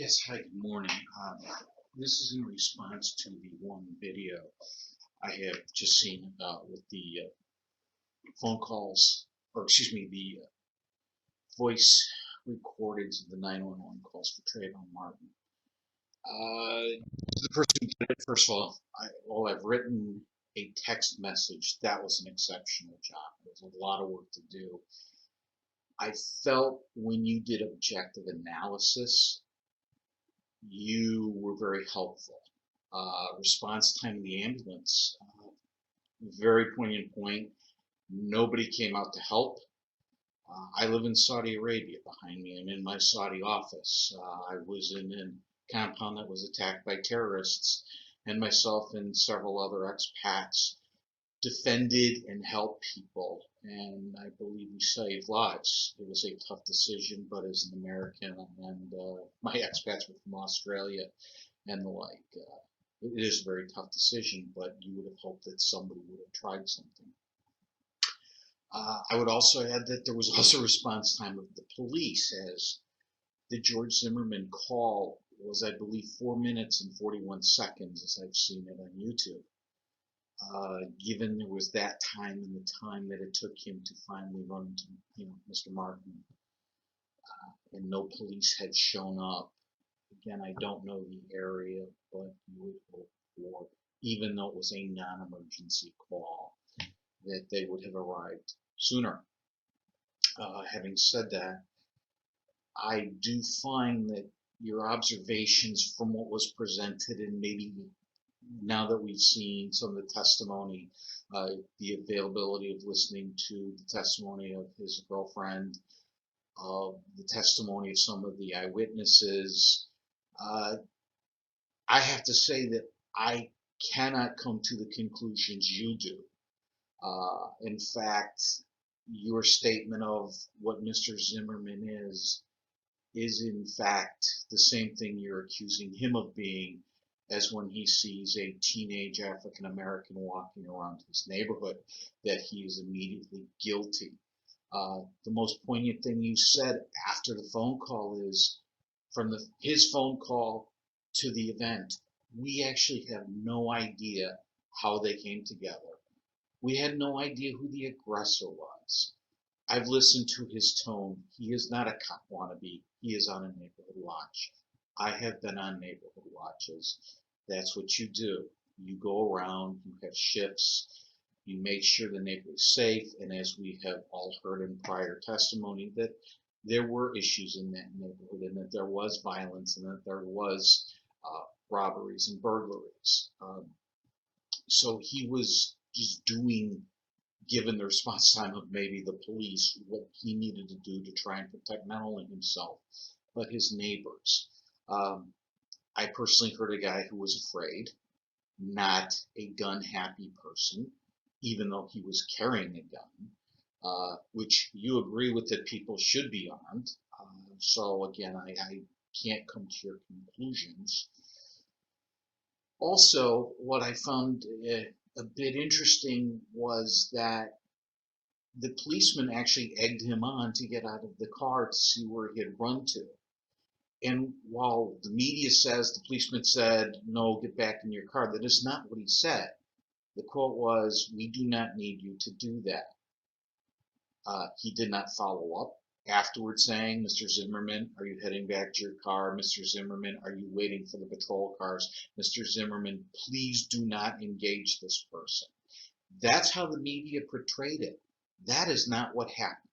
Yes, hi, good morning. This is in response to the one video I have just seen with the phone calls, or excuse me, the voice recordings of the 911 calls for Trayvon Martin. The person who did it, first of all, I've written a text message. That was an exceptional job. It was a lot of work to do. I felt when you did objective analysis, you were very helpful. Response time in the ambulance, very poignant point. Nobody came out to help. I live in Saudi Arabia. Behind me, I'm in my Saudi office. I was in a compound that was attacked by terrorists, and myself and several other expats defended and helped people, and I believe we saved lives. It was a tough decision, but as an American, and my expats were from Australia and the like, it is a very tough decision, but you would have hoped that somebody would have tried something. I would also add that there was also response time of the police, as the George Zimmerman call was, I believe, 4 minutes and 41 seconds, as I've seen it on YouTube. Given there was that time and the time that it took him to finally run into, Mr. Martin, and no police had shown up. Again, I don't know the area, but you would hope for, even though it was a non-emergency call, that they would have arrived sooner. Having said that, I do find that your observations from what was presented, and maybe now that we've seen some of the testimony, the availability of listening to the testimony of his girlfriend, the testimony of some of the eyewitnesses, I have to say that I cannot come to the conclusions you do. In fact, your statement of what Mr. Zimmerman is in fact the same thing you're accusing him of being, as when he sees a teenage African American walking around his neighborhood, that he is immediately guilty. The most poignant thing you said after the phone call is, from his phone call to the event, we actually have no idea how they came together. We had no idea who the aggressor was. I've listened to his tone. He is not a cop wannabe. He is on a neighborhood watch. I have been on neighborhood watches. That's what you do. You go around, you have shifts, you make sure the neighborhood is safe, and as we have all heard in prior testimony, that there were issues in that neighborhood, and that there was violence, and that there was robberies and burglaries. So he was just doing, given the response time of maybe the police, what he needed to do to try and protect not only himself, but his neighbors. I personally heard a guy who was afraid, not a gun-happy person, even though he was carrying a gun, which you agree with, that people should be armed. So again, I can't come to your conclusions. Also, what I found a bit interesting was that the policeman actually egged him on to get out of the car to see where he had run to. And while the media says the policeman said, "No, get back in your car," that is not what he said. The quote was, "We do not need you to do that." He did not follow up afterwards saying, "Mr. Zimmerman, are you heading back to your car? Mr. Zimmerman, are you waiting for the patrol cars? Mr. Zimmerman, please do not engage this person." That's how the media portrayed it. That is not what happened.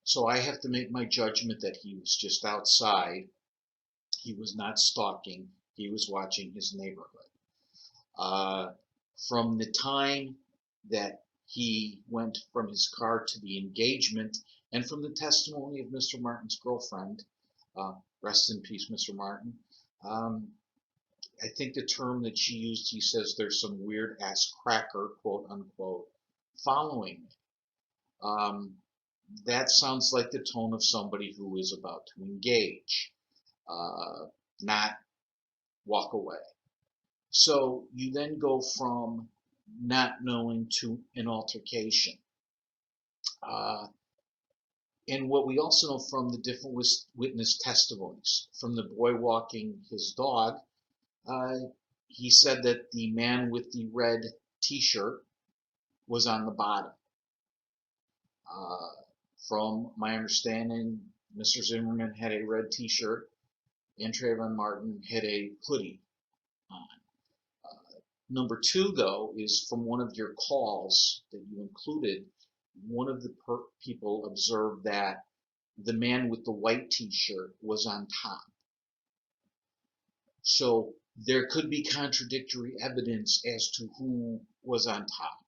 So I have to make my judgment that he was just outside. He was not stalking. He was watching his neighborhood. From the time that he went from his car to the engagement, and from the testimony of Mr. Martin's girlfriend, rest in peace, Mr. Martin, I think the term that she used, he says there's some weird ass cracker, quote unquote, following me. That sounds like the tone of somebody who is about to engage, not walk away. So you then go from not knowing to an altercation. And what we also know from the different witness testimonies, from the boy walking his dog, uh, he said that the man with the red T-shirt was on the bottom. Uh, from my understanding, Mr. Zimmerman had a red T-shirt, and Trayvon Martin had a hoodie on. Number two, though, is from one of your calls that you included. One of the people observed that the man with the white T-shirt was on top. So there could be contradictory evidence as to who was on top.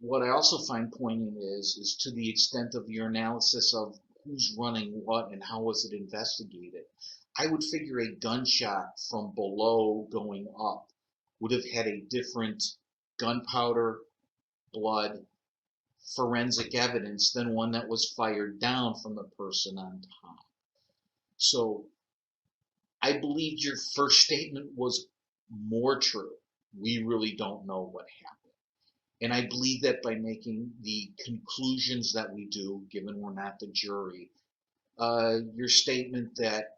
What I also find poignant is to the extent of your analysis of who's running what and how was it investigated. I would figure a gunshot from below going up would have had a different gunpowder, blood, forensic evidence than one that was fired down from the person on top. So I believe your first statement was more true. We really don't know what happened. And I believe that by making the conclusions that we do, given we're not the jury, your statement that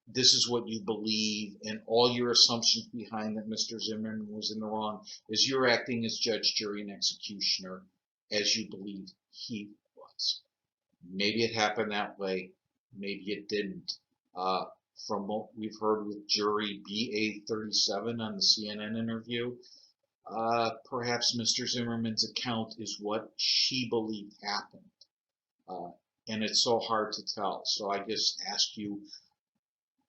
this is what you believe and all your assumptions behind that Mr. Zimmerman was in the wrong is you're acting as judge, jury, and executioner as you believe he was. Maybe it happened that way, maybe it didn't. Uh, from what we've heard with jury BA37 on the CNN interview, perhaps Mr. Zimmerman's account is what she believed happened. Uh, and it's so hard to tell. So I just ask you,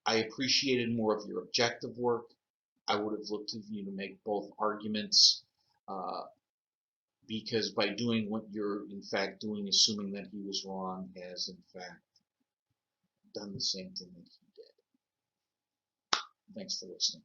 I appreciated more of your objective work. I would have looked at you to make both arguments, uh, because by doing what you're in fact doing, assuming that he was wrong, has in fact done the same thing that he did. Thanks for listening.